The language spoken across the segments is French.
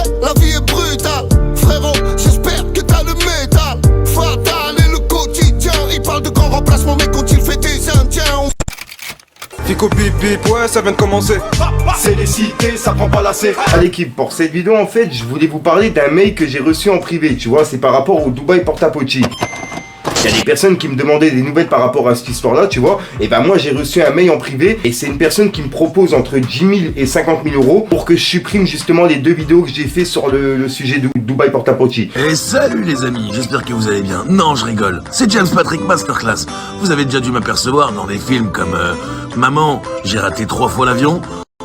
Ouais, la vie est brutale. Frérot, j'espère que t'as le métal. Fatal et le quotidien. Il parle de grand remplacement, mais quand il fait des indiens, Fico bip bip, ouais, ça vient de commencer. C'est les cités, ça prend pas la C. À l'équipe, pour cette vidéo, en fait, je voulais vous parler d'un mail que j'ai reçu en privé, tu vois, c'est par rapport au Dubaï Porta-Potty. Il y a des personnes qui me demandaient des nouvelles par rapport à cette histoire-là, tu vois. Et ben moi, j'ai reçu un mail en privé et c'est une personne qui me propose entre 10 000 et 50 000 euros pour que je supprime justement les 2 vidéos que j'ai fait sur le sujet de Dubaï Porta-Potty. Et salut les amis, j'espère que vous allez bien. Non, je rigole. C'est James Patrick Masterclass. Vous avez déjà dû m'apercevoir dans des films comme Maman, j'ai raté 3 fois l'avion.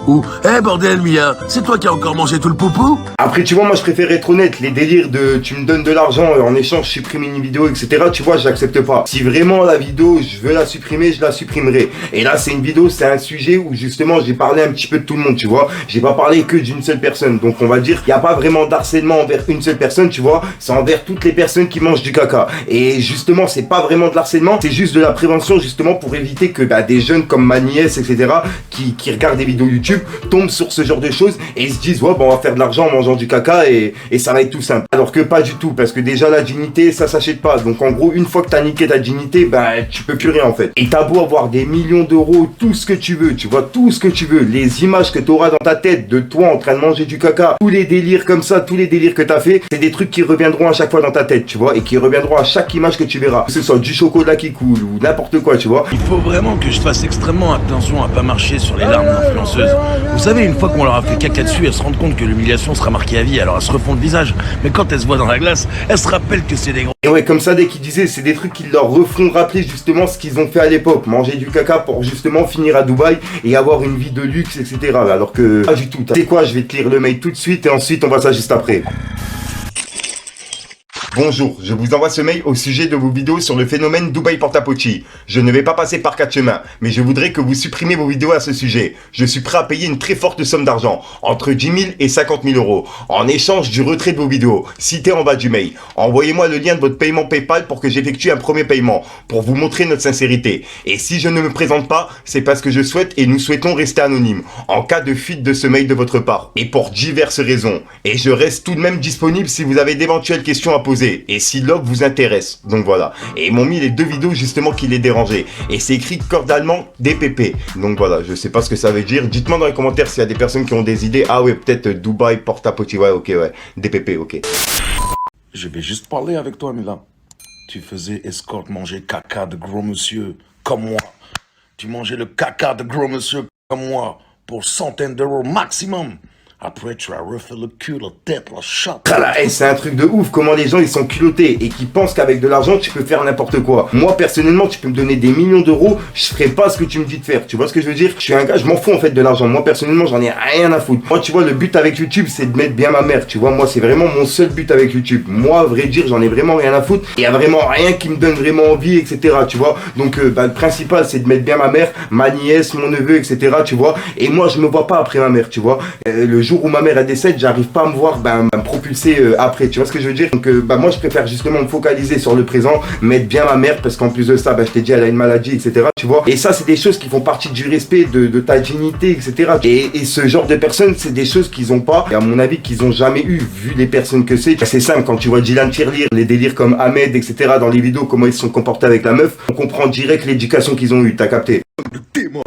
Ou, bordel Mia, c'est toi qui as encore mangé tout le poupou? Après, tu vois, moi je préfère être honnête. Les délires de tu me donnes de l'argent en échange, je supprime une vidéo, etc. Tu vois, j'accepte pas. Si vraiment la vidéo, je veux la supprimer, je la supprimerai. Et là, c'est une vidéo, c'est un sujet où justement j'ai parlé un petit peu de tout le monde, tu vois. J'ai pas parlé que d'une seule personne. Donc on va dire, il n'y a pas vraiment d'harcèlement envers une seule personne, tu vois. C'est envers toutes les personnes qui mangent du caca. Et justement, c'est pas vraiment de l'harcèlement, c'est juste de la prévention, justement, pour éviter que des jeunes comme ma nièce, etc., qui regardent des vidéos YouTube, tombent sur ce genre de choses et se disent ouais bon on va faire de l'argent en mangeant du caca et ça va être tout simple. Alors que pas du tout, parce que déjà la dignité ça s'achète pas. Donc en gros une fois que t'as niqué ta dignité, tu peux plus rien en fait. Et t'as beau avoir des millions d'euros, tout ce que tu veux, tu vois, tout ce que tu veux, les images que t'auras dans ta tête de toi en train de manger du caca, tous les délires comme ça, tous les délires que t'as fait, c'est des trucs qui reviendront à chaque fois dans ta tête, tu vois, et qui reviendront à chaque image que tu verras, que ce soit du chocolat qui coule ou n'importe quoi, tu vois. Il faut vraiment que je fasse extrêmement attention à pas marcher sur les larmes d'influenceuses. Vous savez, une fois qu'on leur a fait caca dessus, elles se rendent compte que l'humiliation sera marquée à vie, alors elles se refont le visage. Mais quand elles se voient dans la glace, elles se rappellent que c'est des gros... Et ouais, comme ça, dès qu'ils disaient, c'est des trucs qui leur refont rappeler justement ce qu'ils ont fait à l'époque. Manger du caca pour justement finir à Dubaï et avoir une vie de luxe, etc. Alors que, pas du tout. Tu sais quoi, je vais te lire le mail tout de suite et ensuite on voit ça juste après. Bonjour, je vous envoie ce mail au sujet de vos vidéos sur le phénomène Dubaï Porta-Potty. Je ne vais pas passer par 4 chemins, mais je voudrais que vous supprimiez vos vidéos à ce sujet. Je suis prêt à payer une très forte somme d'argent, entre 10 000 et 50 000 euros, en échange du retrait de vos vidéos, cité en bas du mail. Envoyez-moi le lien de votre paiement PayPal pour que j'effectue un premier paiement, pour vous montrer notre sincérité. Et si je ne me présente pas, c'est parce que je souhaite et nous souhaitons rester anonymes, en cas de fuite de ce mail de votre part, et pour diverses raisons. Et je reste tout de même disponible si vous avez d'éventuelles questions à poser. Et si l'op vous intéresse, donc voilà. Et ils m'ont mis les 2 vidéos justement qui les dérangeaient. Et c'est écrit cordialement DPP. Donc voilà, je sais pas ce que ça veut dire. Dites-moi dans les commentaires s'il y a des personnes qui ont des idées. Ah ouais, peut-être Dubaï Porta-Potty. Ouais, ok, ouais. DPP, ok. Je vais juste parler avec toi, Mila. Tu faisais escorte manger caca de gros monsieur comme moi. Tu mangeais le caca de gros monsieur comme moi pour centaines d'euros maximum. Après, tu as refait le cul, la tête, la chatte. C'est un truc de ouf, comment les gens ils sont culottés et qui pensent qu'avec de l'argent tu peux faire n'importe quoi. Moi personnellement, tu peux me donner des millions d'euros, je ferai pas ce que tu me dis de faire. Tu vois ce que je veux dire? Je suis un gars, je m'en fous en fait de l'argent. Moi personnellement, j'en ai rien à foutre. Moi, tu vois, le but avec YouTube, c'est de mettre bien ma mère. Tu vois, moi, c'est vraiment mon seul but avec YouTube. Moi, à vrai dire, j'en ai vraiment rien à foutre. Il y a vraiment rien qui me donne vraiment envie, etc. Tu vois. Donc, le principal, c'est de mettre bien ma mère, ma nièce, mon neveu, etc. Tu vois. Et moi, je me vois pas après ma mère. Tu vois. Le jour où ma mère elle décède, j'arrive pas à me voir me propulser après, tu vois ce que je veux dire. Donc moi je préfère justement me focaliser sur le présent, mettre bien ma mère parce qu'en plus de ça, je t'ai dit elle a une maladie, etc. Tu vois. Et ça c'est des choses qui font partie du respect de ta dignité, etc. Et ce genre de personnes, c'est des choses qu'ils ont pas, et à mon avis qu'ils ont jamais eu, vu les personnes que c'est. C'est simple, quand tu vois Dylan Tirelire, les délires comme Ahmed, etc. dans les vidéos, comment ils se sont comportés avec la meuf, on comprend direct l'éducation qu'ils ont eu, t'as capté.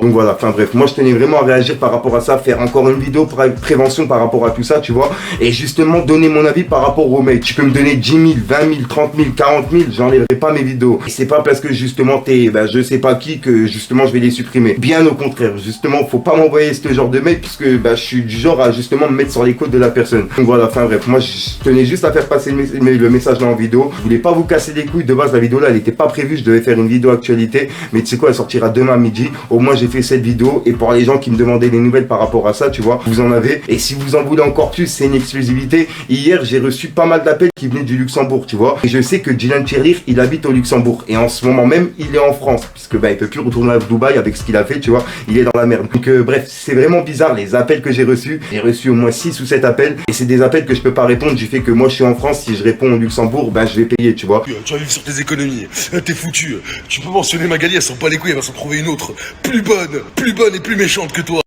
Donc voilà, enfin bref, moi je tenais vraiment à réagir par rapport à ça, faire encore une vidéo pour prévention par rapport à tout ça, tu vois, et justement donner mon avis par rapport au mail. Tu peux me donner 10 000, 20 000, 30 000, 40 000, j'enlèverai pas mes vidéos. Et c'est pas parce que justement t'es, je sais pas qui, que justement je vais les supprimer. Bien au contraire, justement, faut pas m'envoyer ce genre de mail, puisque je suis du genre à justement me mettre sur les côtes de la personne. Donc voilà, enfin bref, moi je tenais juste à faire passer le message là en vidéo. Je voulais pas vous casser les couilles, de base la vidéo là elle était pas prévue, je devais faire une vidéo actualité, mais tu sais quoi, elle sortira demain midi. Au moins j'ai fait cette vidéo, et pour les gens qui me demandaient des nouvelles par rapport à ça, tu vois, vous en avez. Et si vous en voulez encore plus, c'est une exclusivité. Hier j'ai reçu pas mal d'appels qui venaient du Luxembourg, tu vois, et je sais que Dylan Tirelire il habite au Luxembourg, et en ce moment même il est en France, puisque il peut plus retourner à Dubaï avec ce qu'il a fait, tu vois, il est dans la merde. Donc bref, c'est vraiment bizarre les appels que j'ai reçus au moins 6 ou 7 appels, et c'est des appels que je peux pas répondre du fait que moi je suis en France. Si je réponds au Luxembourg, je vais payer, tu vois. Tu vas vivre sur tes économies, t'es foutu. Tu peux mentionner Magali, elle s'en bat les couilles, elle va s'en trouver une autre, plus bonne et plus méchante que toi.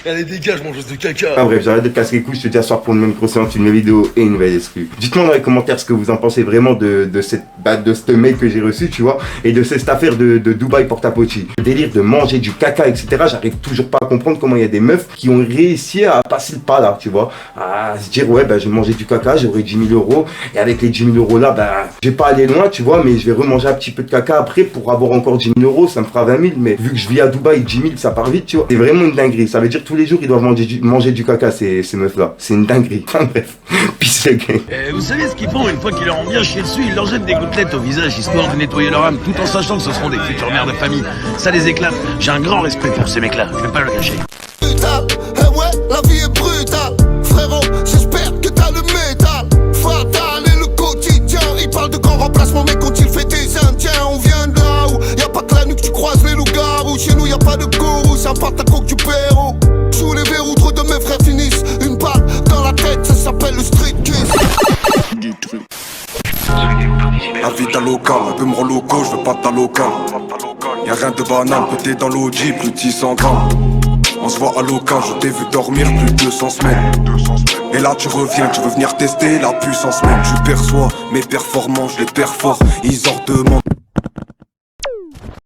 Allez, dégage, mangeuse de caca. Ah bref, j'arrête de te casser les couilles, je te dis à soir pour une même grosse séance, une nouvelle vidéo et une nouvelle exclue. Dites-moi dans les commentaires ce que vous en pensez vraiment de ce mail que j'ai reçu, tu vois, et de cette affaire de Dubaï Porta-Potty. Le délire de manger du caca, etc. J'arrive toujours pas à comprendre comment il y a des meufs qui ont réussi à passer le pas là, tu vois. À se dire, ouais, je vais manger du caca, j'aurai 10 000 euros, et avec les 10 000 euros là, je vais pas aller loin, tu vois, mais je vais remanger un petit peu de caca après pour avoir encore 10 000 euros, ça me fera 20 000, mais vu que je vis à Dubaï, 10 000, ça part vite, tu vois. C'est vraiment une dinguerie. Ça veut dire tous les jours, ils doivent manger du caca, ces meufs-là. C'est une dinguerie. Enfin bref, peace les gars. Vous savez ce qu'ils font une fois qu'ils leur ont bien chié dessus, ils leur jettent des gouttelettes au visage histoire de nettoyer leur âme, tout en sachant que ce seront des futures mères de famille. Ça les éclate. J'ai un grand respect pour ces mecs-là, je vais pas le cacher. Brutal, eh ouais, la vie est brutale. Frérot, j'espère que t'as le métal. Fatal et le quotidien. Il parle de grand remplacement, mais quand il fait des indiens, on vient de là où y a pas que la nuque, tu croises les loups-garous. Chez nous, y a pas de gourou, ça part ta coque du pérou. Sous les verrous, trop de mes frères finissent une balle dans la tête, ça s'appelle le street kiss. La vie d'un local, un peu me rend loco, je veux pas de ta local. Y'a rien de banal, pété dans l'OG, plus de 600 grammes. On se voit à local, je t'ai vu dormir plus de 200 semaines. Et là tu reviens, tu veux venir tester la puissance même. Tu perçois mes performances, je les perfore, ils en redemandent.